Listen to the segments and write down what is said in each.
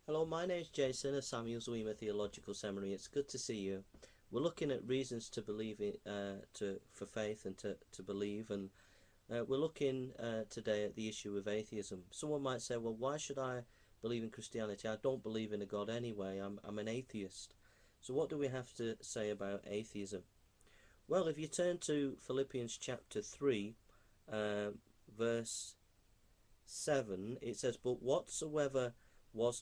Hello, my name is Jason at Samuel's Weymouth Theological Seminary. It's good to see you. We're looking at reasons to believe for faith and to believe, and we're looking today at the issue of atheism. Someone might say, well, why should I believe in Christianity? I don't believe in a God anyway. I'm an atheist. So what do we have to say about atheism? Well, if you turn to Philippians chapter 3, verse 7, it says, "But whatsoever was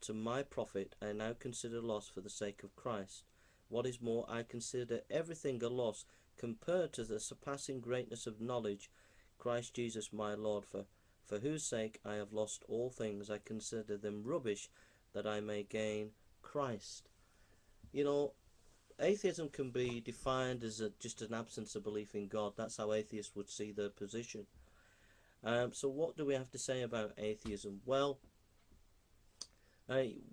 to my profit, I now consider loss for the sake of Christ. What is more, I consider everything a loss compared to the surpassing greatness of knowledge, Christ Jesus my Lord, for whose sake I have lost all things. I consider them rubbish, that I may gain Christ." You know, atheism can be defined as just an absence of belief in God. That's how atheists would see their position. So what do we have to say about atheism? Well,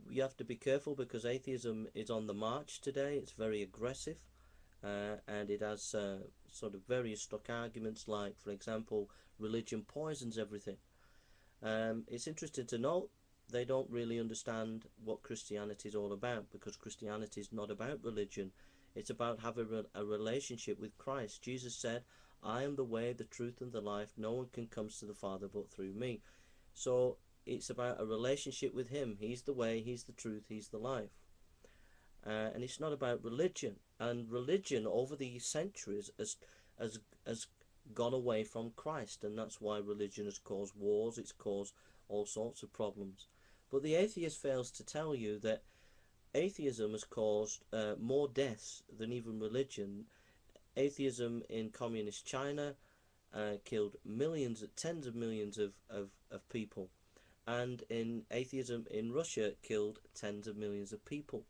you have to be careful because atheism is on the march today. It's very aggressive, and it has sort of various stock arguments like, for example, religion poisons everything. It's interesting to note they don't really understand what Christianity is all about, because Christianity is not about religion. It's about having a relationship with Christ. Jesus said, "I am the way, the truth, and the life. No one can come to the Father but through me." So it's about a relationship with Him. He's the way, He's the truth, He's the life. And it's not about religion. And religion over the centuries has gone away from Christ, and that's why religion has caused wars, it's caused all sorts of problems. But the atheist fails to tell you that atheism has caused more deaths than even religion. Atheism in communist China killed millions, tens of millions of people. And in atheism in Russia killed tens of millions of people.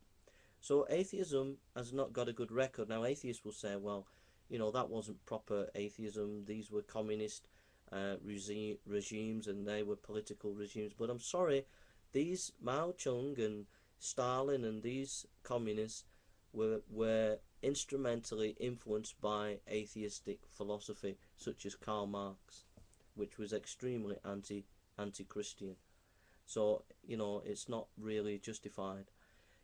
So atheism has not got a good record. Now atheists will say, well, that wasn't proper atheism. These were communist regimes, and they were political regimes. But I'm sorry, these Mao Zedong and Stalin and these communists were instrumentally influenced by atheistic philosophy, such as Karl Marx, which was extremely anti-Christian. So it's not really justified.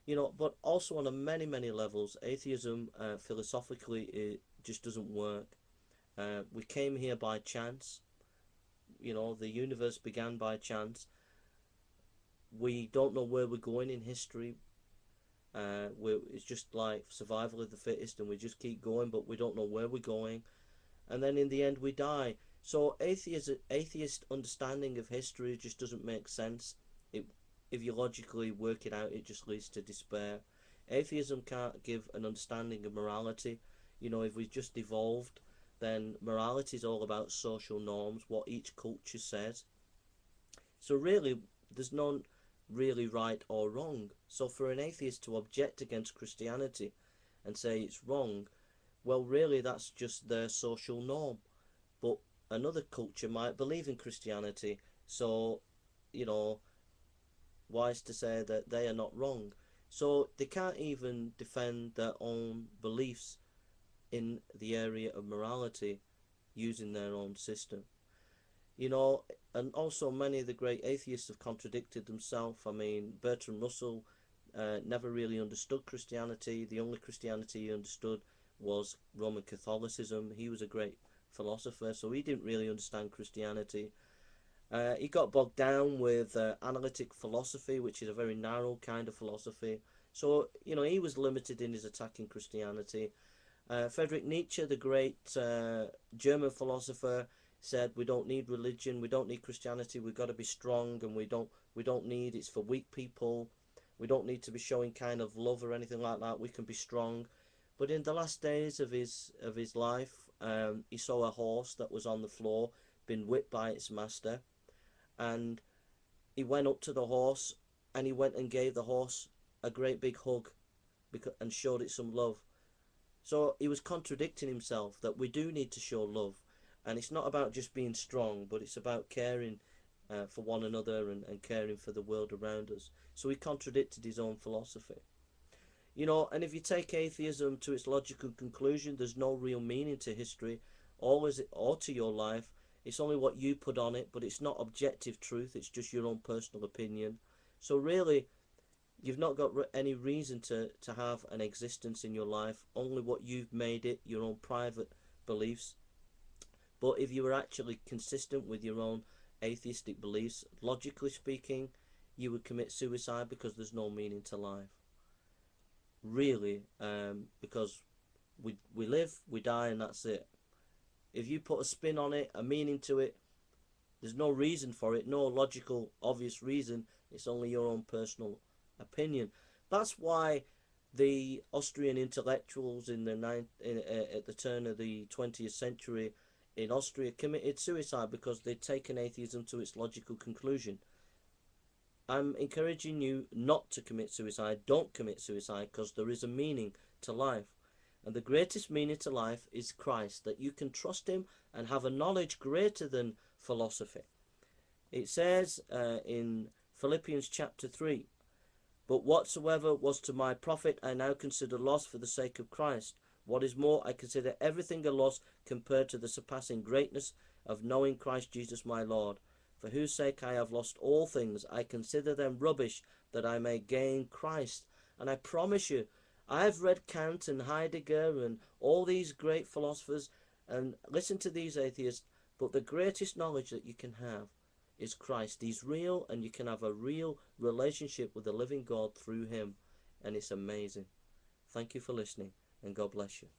But also on a many levels, atheism philosophically it just doesn't work. We came here by chance. The universe began by chance. We don't know where we're going in history. It's just like survival of the fittest, and we just keep going, but we don't know where we're going. And then in the end we die. So atheist understanding of history just doesn't make sense. If you logically work it out, it just leads to despair. Atheism can't give an understanding of morality. If we just evolved, then morality is all about social norms, what each culture says. So really, there's none really right or wrong. So for an atheist to object against Christianity and say it's wrong, well, really that's just their social norm. But another culture might believe in Christianity, so wise to say that they are not wrong. So they can't even defend their own beliefs in the area of morality using their own system. And also many of the great atheists have contradicted themselves. I mean, Bertrand Russell never really understood Christianity. The only Christianity he understood was Roman Catholicism. He was a great philosopher, so he didn't really understand Christianity. He got bogged down with analytic philosophy, which is a very narrow kind of philosophy. So, he was limited in his attack in Christianity. Friedrich Nietzsche, the great German philosopher, said we don't need religion, we don't need Christianity, we've got to be strong, and we don't need, it's for weak people. We don't need to be showing kind of love or anything like that. We can be strong. But in the last days of his life, he saw a horse that was on the floor, been whipped by its master, and he went up to the horse and he went and gave the horse a great big hug and showed it some love. So he was contradicting himself that we do need to show love, and it's not about just being strong, but it's about caring for one another and caring for the world around us. So he contradicted his own philosophy. And if you take atheism to its logical conclusion, there's no real meaning to history or to your life. It's only what you put on it, but it's not objective truth, it's just your own personal opinion. So really, you've not got any reason to have an existence in your life, only what you've made it, your own private beliefs. But if you were actually consistent with your own atheistic beliefs, logically speaking, you would commit suicide because there's no meaning to life. Really, because we live, we die, and that's it. If you put a spin on it, a meaning to it, there's no reason for it, no logical, obvious reason. It's only your own personal opinion. That's why the Austrian intellectuals at the turn of the 20th century in Austria committed suicide, because they'd taken atheism to its logical conclusion. I'm encouraging you not to commit suicide. Don't commit suicide, because there is a meaning to life. And the greatest meaning to life is Christ, that you can trust him and have a knowledge greater than philosophy. It says in Philippians chapter 3, "But whatsoever was to my profit I now consider loss for the sake of Christ. What is more, I consider everything a loss compared to the surpassing greatness of knowing Christ Jesus my Lord, for whose sake I have lost all things. I consider them rubbish, that I may gain Christ." And I promise you, I've read Kant and Heidegger and all these great philosophers, and listen to these atheists, but the greatest knowledge that you can have is Christ. He's real, and you can have a real relationship with the living God through him, and it's amazing. Thank you for listening, and God bless you.